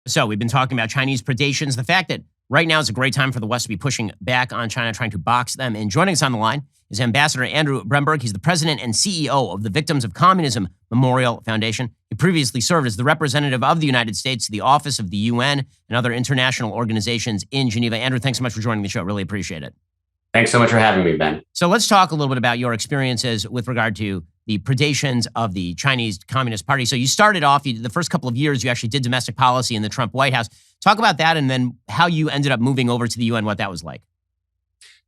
So we've been talking about Chinese predations, the fact that right now is a great time for the West to be pushing back on China, trying to box them in. Joining us on the line is Ambassador Andrew Bremberg. He's the president and CEO of the Victims of Communism Memorial Foundation. He previously served as the representative of the United States to the Office of the UN and other international organizations in Geneva. Andrew, thanks so much for joining the show. Really appreciate it. Thanks so much for having me, Ben. So let's talk a little bit about your experiences with regard to the predations of the Chinese Communist Party. So you started off, the first couple of years, you actually did domestic policy in the Trump White House. Talk about that and then how you ended up moving over to the UN, what that was like.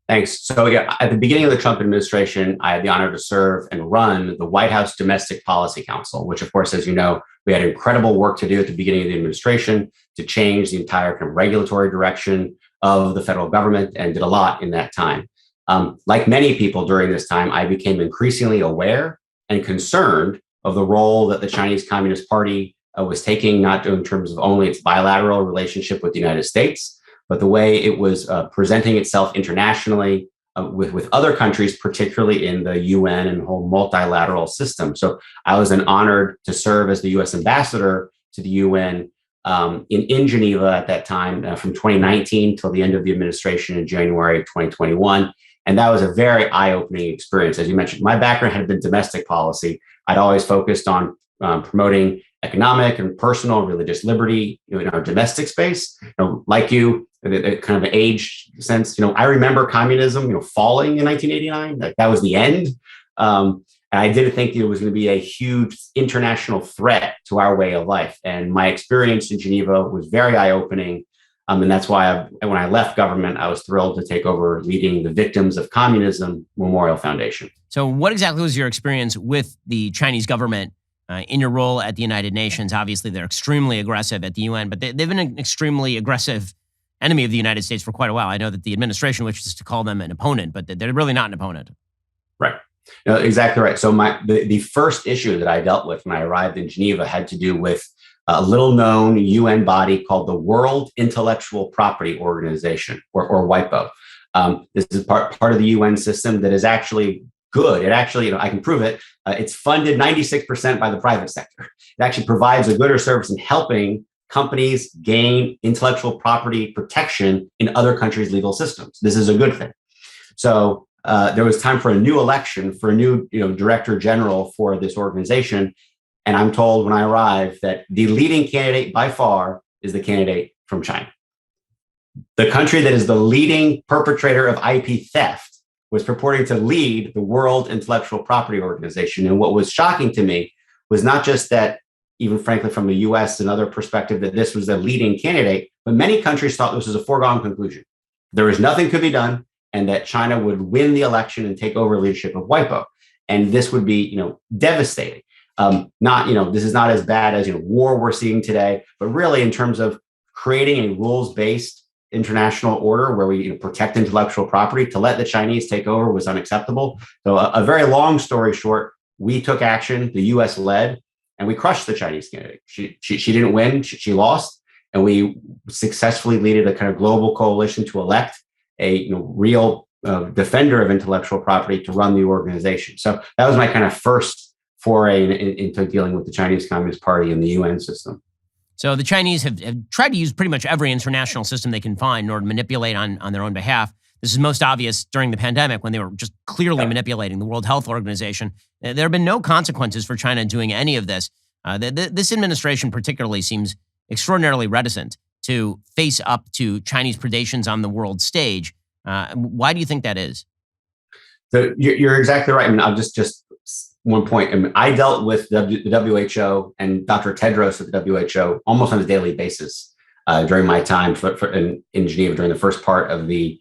Thanks. So yeah, at the beginning of the Trump administration, I had the honor to serve and run the White House Domestic Policy Council, which of course, as you know, we had incredible work to do at the beginning of the administration to change the entire kind of regulatory direction of the federal government, and did a lot in that time. Like many people during this time, I became increasingly aware and concerned of the role that the Chinese Communist Party was taking, not in terms of only its bilateral relationship with the United States, but the way it was presenting itself internationally with other countries, particularly in the UN and whole multilateral system. So I was honored to serve as the U.S. ambassador to the UN in Geneva at that time, from 2019 till the end of the administration in January of 2021. And that was a very eye-opening experience. As you mentioned, my background had been domestic policy. I'd always focused on promoting economic and personal and religious liberty, in our domestic space. Like you, kind of an age sense, I remember communism, falling in 1989. That was the end. And I didn't think it was going to be a huge international threat to our way of life. And my experience in Geneva was very eye-opening. And that's why when I left government, I was thrilled to take over leading the Victims of Communism Memorial Foundation. So what exactly was your experience with the Chinese government in your role at the United Nations? Obviously, they're extremely aggressive at the UN, but they've been an extremely aggressive enemy of the United States for quite a while. I know that the administration wishes to call them an opponent, but they're really not an opponent. Right. No, exactly right. So the first issue that I dealt with when I arrived in Geneva had to do with a little-known UN body called the World Intellectual Property Organization, or WIPO. This is part of the UN system that is actually good. It actually, I can prove it. It's funded 96% by the private sector. It actually provides a good or service in helping companies gain intellectual property protection in other countries' legal systems. This is a good thing. So there was time for a new election for a new, director general for this organization. And I'm told when I arrived that the leading candidate by far is the candidate from China. The country that is the leading perpetrator of IP theft was purporting to lead the World Intellectual Property Organization. And what was shocking to me was not just that, even frankly, from the US and other perspective, that this was the leading candidate, but many countries thought this was a foregone conclusion. There was nothing could be done, and that China would win the election and take over leadership of WIPO. And this would be, devastating. This is not as bad as, war we're seeing today, but really in terms of creating a rules-based international order where we protect intellectual property, to let the Chinese take over was unacceptable. So a very long story short, we took action, the US led, and we crushed the Chinese candidate. She didn't win, she lost, and we successfully led a kind of global coalition to elect a real defender of intellectual property to run the organization. So that was my kind of first foray into dealing with the Chinese Communist Party and the UN system. So the Chinese have tried to use pretty much every international system they can find in order to manipulate on their own behalf. This is most obvious during the pandemic when they were just clearly manipulating the World Health Organization. There have been no consequences for China doing any of this. This administration particularly seems extraordinarily reticent to face up to Chinese predations on the world stage. Why do you think that is? So you're exactly right. I mean, I'll just one point. I mean, I dealt with the WHO and Dr. Tedros at the WHO almost on a daily basis during my time in Geneva during the first part of the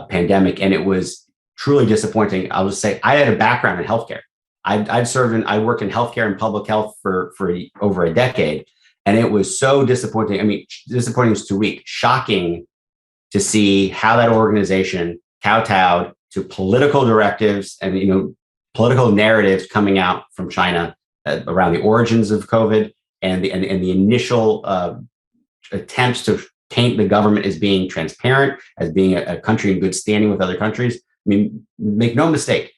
pandemic, and it was truly disappointing. I'll just say I had a background in healthcare. I worked in healthcare and public health for over a decade, and it was so disappointing. I mean, disappointing is too weak. Shocking to see how that organization kowtowed to political directives and political narratives coming out from China around the origins of COVID and the initial attempts to paint the government as being transparent, as being a country in good standing with other countries. I mean, make no mistake,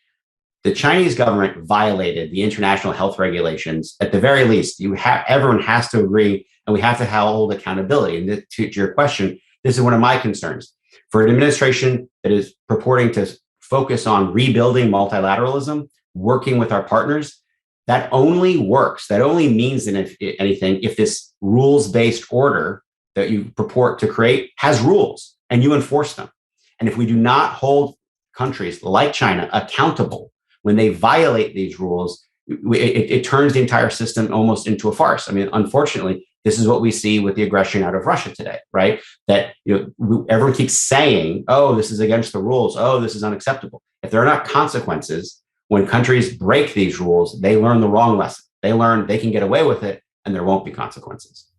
the Chinese government violated the international health regulations. At the very least, everyone has to agree and we have to hold accountability. And to your question, this is one of my concerns. For an administration that is purporting to focus on rebuilding multilateralism, working with our partners, that only works, that only means anything if this rules-based order that you purport to create has rules and you enforce them. And if we do not hold countries like China accountable when they violate these rules, it turns the entire system almost into a farce. I mean, unfortunately, this is what we see with the aggression out of Russia today, right? That everyone keeps saying, oh, this is against the rules. Oh, this is unacceptable. If there are not consequences, when countries break these rules, they learn the wrong lesson. They learn they can get away with it and there won't be consequences.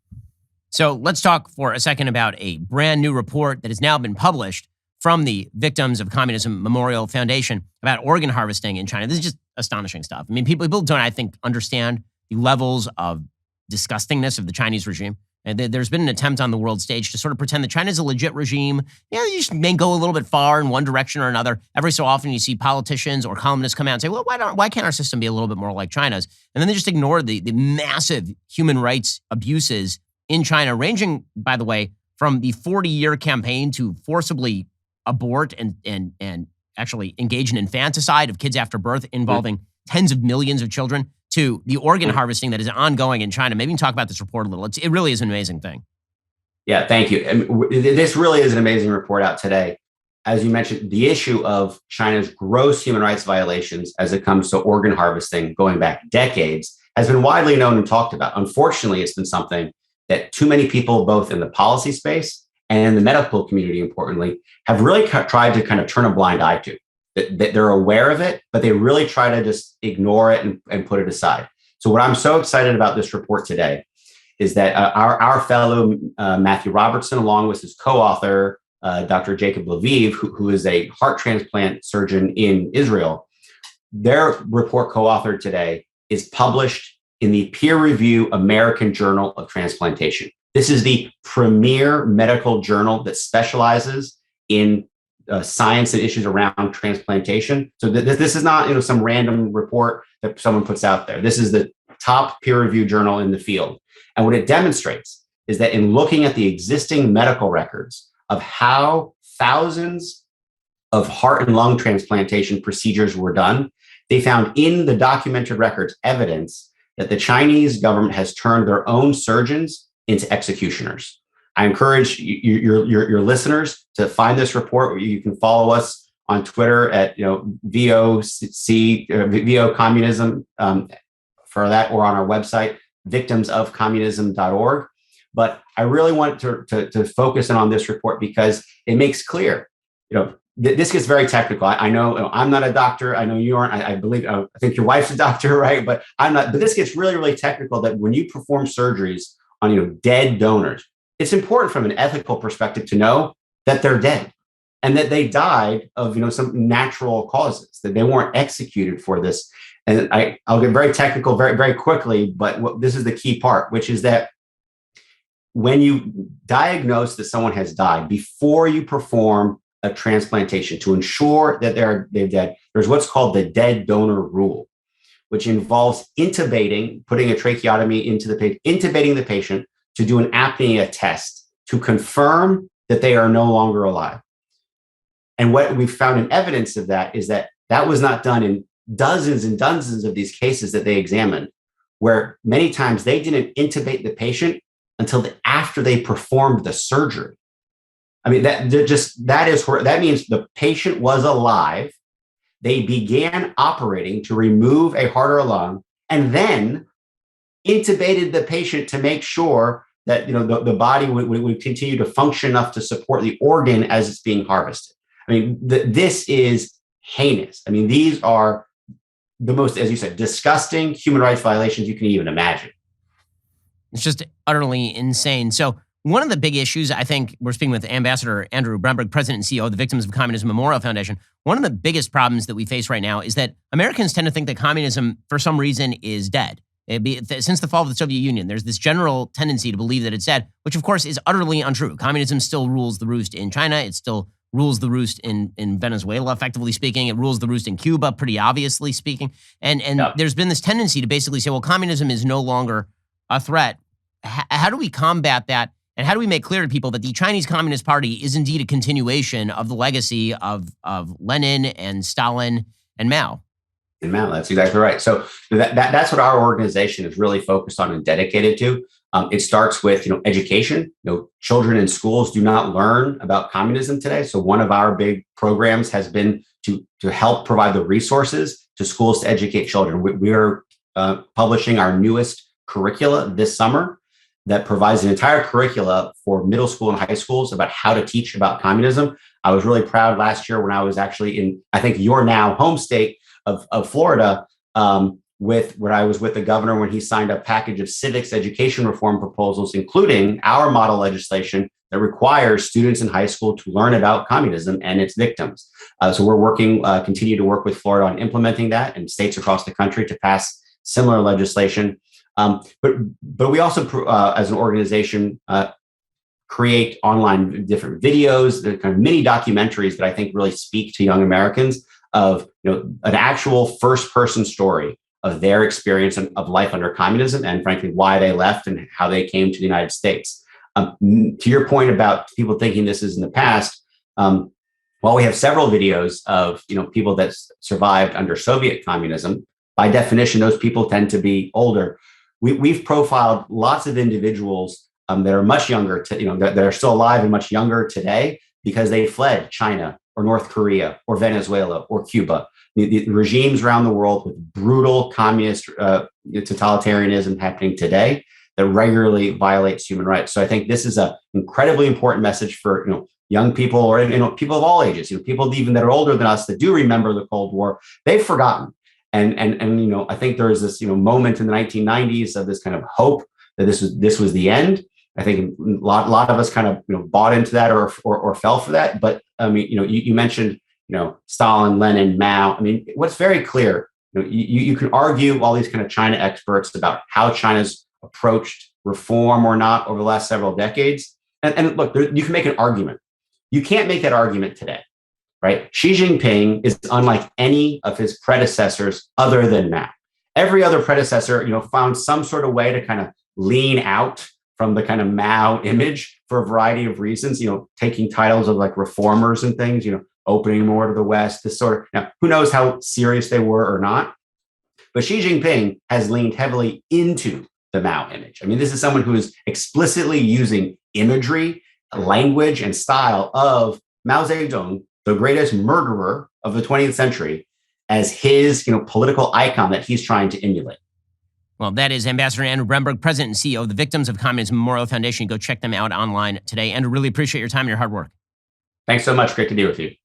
So let's talk for a second about a brand new report that has now been published from the Victims of Communism Memorial Foundation about organ harvesting in China. This is just astonishing stuff. I mean, people don't, I think, understand the levels of disgustingness of the Chinese regime. And there's been an attempt on the world stage to sort of pretend that China is a legit regime. You just may go a little bit far in one direction or another. Every so often you see politicians or columnists come out and say, well, why can't our system be a little bit more like China's? And then they just ignore the massive human rights abuses in China, ranging, by the way, from the 40-year campaign to forcibly abort and actually engage in infanticide of kids after birth involving tens of millions of children, to the organ harvesting that is ongoing in China. Maybe you can talk about this report a little. It really is an amazing thing. Yeah, thank you. And this really is an amazing report out today. As you mentioned, the issue of China's gross human rights violations as it comes to organ harvesting going back decades has been widely known and talked about. Unfortunately, it's been something that too many people, both in the policy space and in the medical community, importantly, have really tried to kind of turn a blind eye to. That they're aware of it, but they really try to just ignore it and put it aside. So what I'm so excited about this report today is that our fellow Matthew Robertson, along with his co-author, Dr. Jacob Lavee, who is a heart transplant surgeon in Israel, their report co-authored today is published in the peer-reviewed American Journal of Transplantation. This is the premier medical journal that specializes in science and issues around transplantation. So this is not some random report that someone puts out there. This is the top peer-reviewed journal in the field. And what it demonstrates is that in looking at the existing medical records of how thousands of heart and lung transplantation procedures were done, they found in the documented records evidence that the Chinese government has turned their own surgeons into executioners. I encourage your listeners to find this report. You can follow us on Twitter at VO Communism for that, or on our website, victimsofcommunism.org. But I really want to focus in on this report because it makes clear, this gets very technical. I know I'm not a doctor. I know you aren't. I think your wife's a doctor, right? But I'm not. But this gets really, really technical. That when you perform surgeries on dead donors, it's important from an ethical perspective to know that they're dead and that they died of some natural causes, that they weren't executed for this. And I'll get very technical very, very quickly, but this is the key part, which is that when you diagnose that someone has died, before you perform a transplantation to ensure that they're dead, there's what's called the dead donor rule, which involves putting a tracheotomy into the patient, intubating the patient, to do an apnea test to confirm that they are no longer alive. And what we found in evidence of that is that was not done in dozens and dozens of these cases that they examined, where many times they didn't intubate the patient until after they performed the surgery. I mean, that means the patient was alive. They began operating to remove a heart or a lung, and then intubated the patient to make sure that the body would continue to function enough to support the organ as it's being harvested. I mean, this is heinous. I mean, these are the most, as you said, disgusting human rights violations you can even imagine. It's just utterly insane. So one of the big issues, I think, we're speaking with Ambassador Andrew Bremberg, President and CEO of the Victims of Communism Memorial Foundation. One of the biggest problems that we face right now is that Americans tend to think that communism, for some reason, is dead. Since the fall of the Soviet Union, there's this general tendency to believe that it's dead, which of course is utterly untrue. Communism still rules the roost in China. It still rules the roost in Venezuela, effectively speaking. It rules the roost in Cuba, pretty obviously speaking. And There's been this tendency to basically say, well, communism is no longer a threat How do we combat that? And how do we make clear to people that the Chinese Communist Party is indeed a continuation of the legacy of Lenin and Stalin and Mao? And Mao, that's exactly right. So that's what our organization is really focused on and dedicated to. It starts with education. Children in schools do not learn about communism today. So one of our big programs has been to help provide the resources to schools to educate children. We are publishing our newest curricula this summer that provides an entire curricula for middle school and high schools about how to teach about communism. I was really proud last year when I was actually in, I think, your now home state of Florida, where I was with the governor when he signed a package of civics education reform proposals, including our model legislation that requires students in high school to learn about communism and its victims. So we're continue to work with Florida on implementing that, and states across the country to pass similar legislation. But we also, as an organization, create online different videos, the kind of mini documentaries that I think really speak to young Americans of an actual first-person story of their experience of life under communism, and frankly why they left and how they came to the United States. To your point about people thinking this is in the past, while we have several videos of people that survived under Soviet communism, by definition those people tend to be older. We've profiled lots of individuals that are much younger, that are still alive and much younger today because they fled China or North Korea or Venezuela or Cuba. The regimes around the world with brutal communist totalitarianism happening today that regularly violates human rights. So I think this is an incredibly important message for young people, or people of all ages. People even that are older than us that do remember the Cold War. They've forgotten. And I think there is this moment in the 1990s of this kind of hope that this was the end. I think a lot of us kind of bought into that or fell for that. But I mean, you mentioned Stalin, Lenin, Mao. I mean, what's very clear, you can argue all these kind of China experts about how China's approached reform or not over the last several decades. And look, you can make an argument. You can't make that argument today. Right? Xi Jinping is unlike any of his predecessors other than Mao. Every other predecessor, found some sort of way to kind of lean out from the kind of Mao image for a variety of reasons, taking titles of like reformers and things, opening more to the West, this sort of, now, who knows how serious they were or not. But Xi Jinping has leaned heavily into the Mao image. I mean, this is someone who is explicitly using imagery, language, and style of Mao Zedong, the greatest murderer of the 20th century, as his political icon that he's trying to emulate. Well, that is Ambassador Andrew Bremberg, President and CEO of the Victims of Communism Memorial Foundation. Go check them out online today. Andrew, really appreciate your time and your hard work. Thanks so much. Great to be with you.